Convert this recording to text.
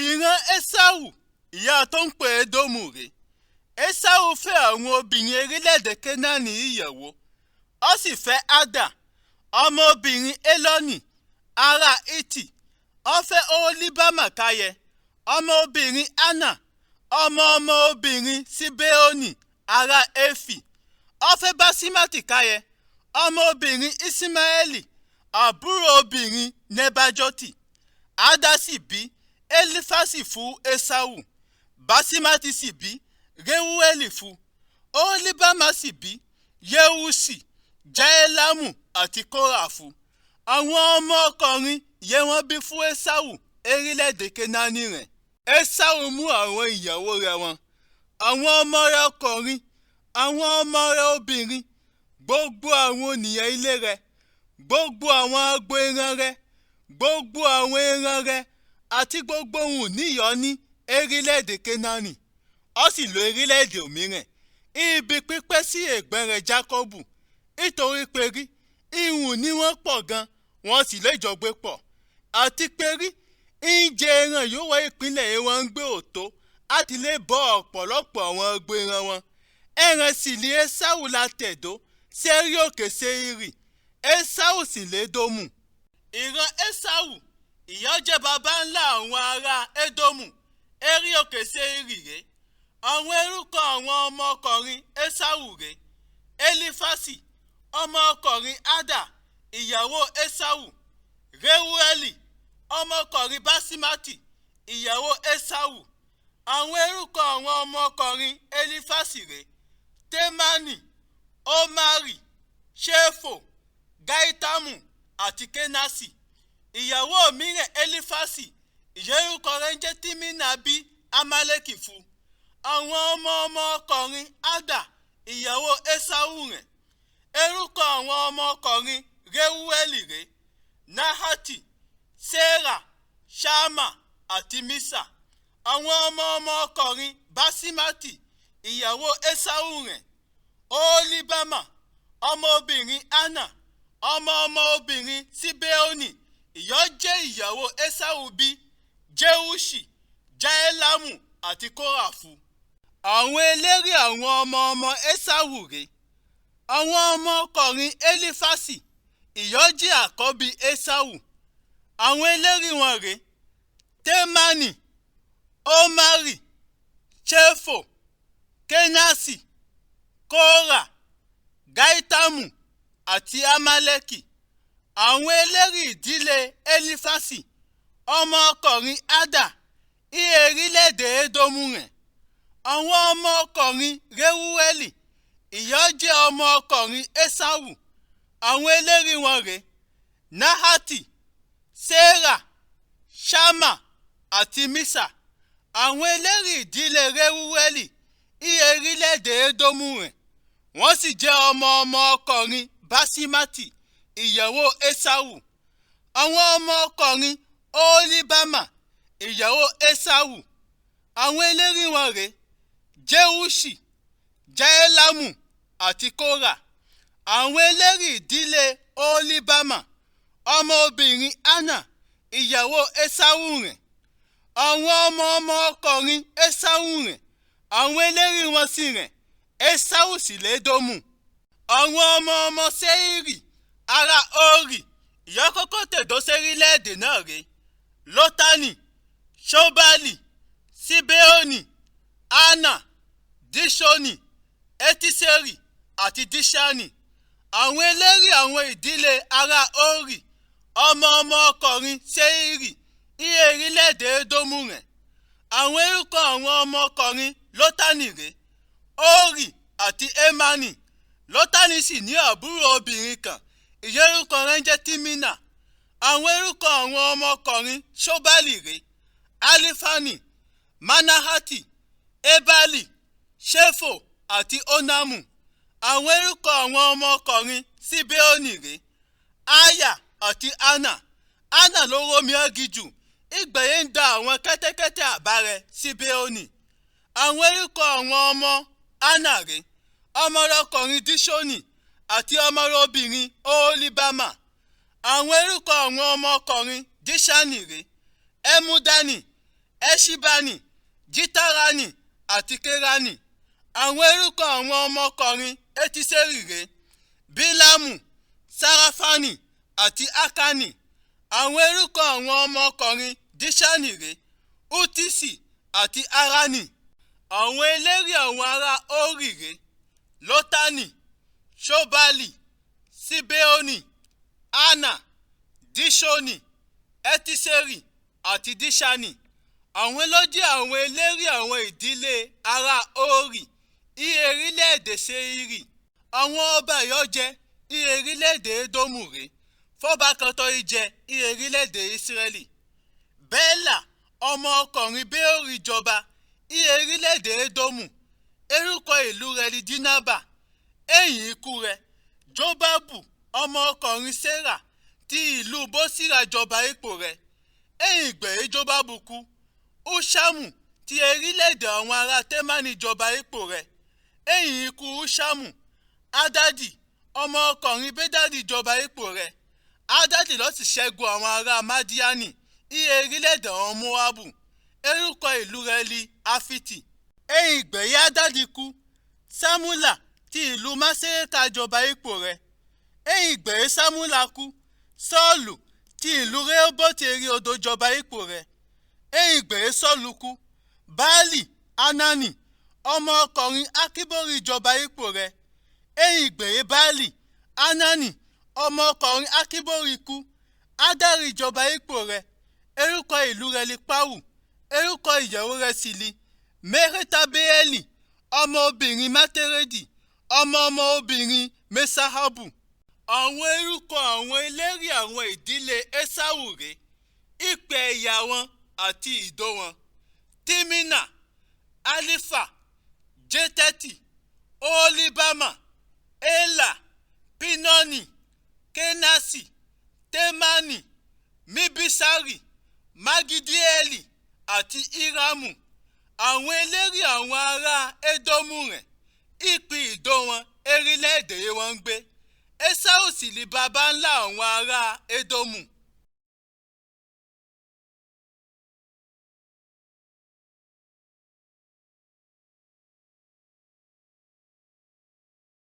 Ìran Ésáù, ìyá tó ń pè Édómù rèé. Ésáù fẹ́ àwọn obìnrin orílẹ̀-èdè Kénáánì ìyàwó. Ó sì fẹ́ Ádà, ọmọbìnrin Élọ́nì, ará Hítì. Ó fẹ́ Oholíbámà káyẹ, ọmọbìnrin Ánà, ọmọbìnrin Síbéónì, ará Éfì. Ó fẹ́ Báṣímátì káyẹ, ọmọbìnrin Ísímáẹ́lì, àbúrò obìnrin Nẹ́bájọ́tì. Ádà sì bí Élífásì fún Ésáù, Báṣímátì sì bí Réúwélì fún, Oholíbámà sì bí Yéúṣì, Jáélámù àti Kórà fún. Àwọn ọmọ ọkùnrin yẹ wọ́n bí fún Ésáù orílẹ̀-èdè Kénáánì rẹ̀. Ésáù mú àwọn ìyàwó rẹ̀ wọn, àwọn ọmọ rẹ̀ ọkùnrin, àwọn ọmọ rẹ̀ obìnrin, gbogbo àwọn ènìyàn ilé rẹ̀, gbogbo àwọn agbo ẹran rẹ̀, gbogbo àwọn ẹran rẹ̀ àti gbogbo ohun níyọ̀ní orílẹ̀-èdè Kénáánì. Ó sì lọ orílẹ̀-èdè òmíràn, ibi pípẹ́ sí ẹ̀gbọ́n rẹ̀ Jákọ́bù, nítorí pé rí ihun ní wọ́n pọ̀ gan, wọ́n sì lè jọ gbé pọ̀. Àti pé rí ìjẹ ẹran yóò wọ ìpínlẹ̀ yìí wọ́n ń gbé òtó àti lè bọ́ ọ̀pọ̀lọpọ̀ àwọn agbo ẹran wọn. Ẹran sì ní Ésáù la tẹ̀dó sí orí òkè Séírì, Ésáù sì l'Édómù. Ìran Ésáù, ìyá jẹ́ baba ńlá àwọn ará Édómù, orí òkè Séírì rèé. Àwọn orúkọ àwọn ọmọkùnrin Ésáù rèé: Élífásì, ọmọkùnrin Ádà, ìyàwó Ésáù; Réúwélì, ọmọkùnrin Báṣímátì, ìyàwó Ésáù. Àwọn orúkọ àwọn ọmọkùnrin Élífásì rèé: Témánì, Ómárì, Ṣéfò, Gáítámù àti Kénásì. Ìyàwó mìíràn Élífásì, ìyá orúkọ rẹ̀ ń jẹ́ Tímínà bí Amálẹ́kì fún. Àwọn ọmọkùnrin Ádà, ìyàwó Ésáù rẹ̀. Orúkọ àwọn ọmọkùnrin Réúwélì rèé: Náhátì, Sérà, Ṣámà àti Mísà. Àwọn ọmọkùnrin Báṣímátì, ìyàwó Ésáù rẹ̀: Oholíbámà, ọmọbìnrin Ánà, ọmọbìnrin Síbéónì. Ìyá jẹ́ ìyàwó Ésáù bí Jéúṣì, Jáélámù àti Kórà fún. Àwọn eléré àwọn ọmọ Ésáù rèé: àwọn ọmọkùnrin Élífásì, ìyá jẹ́ àkọ́bí Ésáù. Àwọn eléré wọn rèé: Témánì, Ómárì, Ṣéfò, Kénásì, Kórà, Gáítámù àti Amálẹ́kì. Àwọn eléré ìdílé Élífásì, ọmọkùnrin Ádà, orílẹ̀-èdè Édómù rẹ̀. Àwọn ọmọkùnrin Réúwélì, ìyá jẹ́ ọmọkùnrin Ésáù. Àwọn eléré wọn rèé: Náhátì, Sérà, Ṣámà àti Mísà. Àwọn eléré ìdílé Réúwélì, orílẹ̀-èdè Édómù rẹ̀. Wọ́n sì jẹ́ ọmọkùnrin Báṣímátì, ìyàwó Ésáù. Àwọn ọmọkùnrin Oholíbámà, ìyàwó Ésáù. Àwọn eléré wọn rèé: Jéúṣì, Jáélámù àti Kórà. Àwọn eléré ìdílé Oholíbámà, ọmọbìnrin Ánà, ìyàwó Ésáù rẹ̀. Àwọn ọmọkùnrin Ésáù rẹ̀. Àwọn eléré wọn sì rẹ̀: Ésáù sì l'Édómù. Àwọn ọmọ Séírì, ará Hórì, ìyá kọ́kọ́ tẹ̀dó sórílẹ̀-èdè náà rèé: Lótánì, Ṣóbálì, Síbéónì, Ánà, Díṣónì, Étísérì àti Díṣánì. Àwọn eléré àwọn ìdílé ará Hórì, ọmọkùnrin Séírì, orílẹ̀-èdè Édómù rẹ̀. Àwọn orúkọ àwọn ọmọkùnrin Lótánì rèé: Hórì àti Émánì. Lótánì sì ní àbúrò obìnrin kan, ìyá orúkọ rẹ̀ ń jẹ́ Tímínà. Àwọn orúkọ àwọn ọmọkùnrin Ṣóbálì rèé: Álífánì, Mánáhátì, Ébálì, Ṣéfò àti Ónámù. Àwọn orúkọ àwọn ọmọkùnrin Síbéónì rèé: Áyà àti Ánà. Ánà ló rómi agijù, ìgbẹ̀yẹ ń da àwọn kẹ́tẹ́kẹ́tẹ́ àbárẹ̀ Síbéónì. Àwọn orúkọ àwọn ọmọ Ánà rèé: ọmọdékùnrin Díṣónì àti ọmọdébìnrin Oholíbámà. Àwọn orúkọ àwọn ọmọkùnrin Díṣánì rèé: Ẹmúdánì, Ẹṣibani, Jitarani àti Kerani. Àwọn orúkọ àwọn ọmọkùnrin Etiseri rèé: Bilamu, Sarafani àti Akani. Àwọn orúkọ àwọn ọmọkùnrin Dishani rèé: Utisi àti Arani. Àwọn eléré àwọn ará Hori rèé: Lotani, Ṣobali, Sibeoni, Ana, Dishoni, Etiseri àti Dishani. Àwọn ló jẹ́ àwọn eléré àwọn ìdílé ará Hori orílẹ̀-èdè Seiri. Àwọn ọba yóò jẹ́ orílẹ̀-èdè Edomu rèé: fọ́ba kan tó jẹ orílẹ̀-èdè Ísírẹ́lì. Bẹ́là ọmọ ọkùnrin Beori jọba orílẹ̀-èdè Edomu. Orúkọ ìlú rẹ̀ ni Dinaba. Ẹ̀yìn ikú rẹ̀, Jobabu ọmọ ọkùnrin Sera ti ìlú Bosira jọba ipò rẹ̀. Ẹ̀yìn ìgbẹ̀yìn Jobabu kú, Hushamu ti orílẹ̀-èdè àwọn ará Temani jọba ipò rẹ̀. Ẹ̀yìn ikú Hushamu, Hadadi ọmọ ọkùnrin Bedadi jọba ipò rẹ̀. Hadadi ló sì ṣẹ́gun àwọn ará Madiani orílẹ̀-èdè àwọn Moabu. Orúkọ ìlú rẹ̀ ni Afiti. Ẹ̀yìn ìgbẹ̀yìn Hadadi kú, Samula ti ìlú Masereka jọba ipò rẹ̀. Ẹ̀yìn ìgbẹ̀yìn Samula kú, Sọ́ọ̀lù ti ìlú Rehoboti eri odò jọba ipò rẹ̀. Ẹ̀yìn ìgbẹ̀yìn Sọ́ọ̀lù kú, Baali Anani ọmọ ọkùnrin Akibori jọba ipò rẹ̀. Ẹ̀yìn ìgbẹ̀yìn Baali Anani ọmọ ọkùnrin Akibori kú, Adari jọba ipò rẹ̀. Orúkọ ìlú rẹ̀ ni Pawu. Orúkọ ìyàwó rẹ̀ sì ni Meretabeeli ọmọ obìnrin Materedi ọmọ obìnrin Mesahabu. Àwọn orúkọ àwọn eléré àwọn ìdílé Esau rèé: ìpè ẹ̀yà wọn àti ìdó wọn: Timina, Alifa, Jeteti, Olibama, Ela, Pinoni, Kenasi, Temani, Mibisari, Magidieli àti Iramu. Àwọn eléré àwọn ará Edomu rẹ̀: ìpín ìdó wọn orílẹ̀-èdè wọn ń gbé. Esau sì ni baba ńlá àwọn ará Edomu.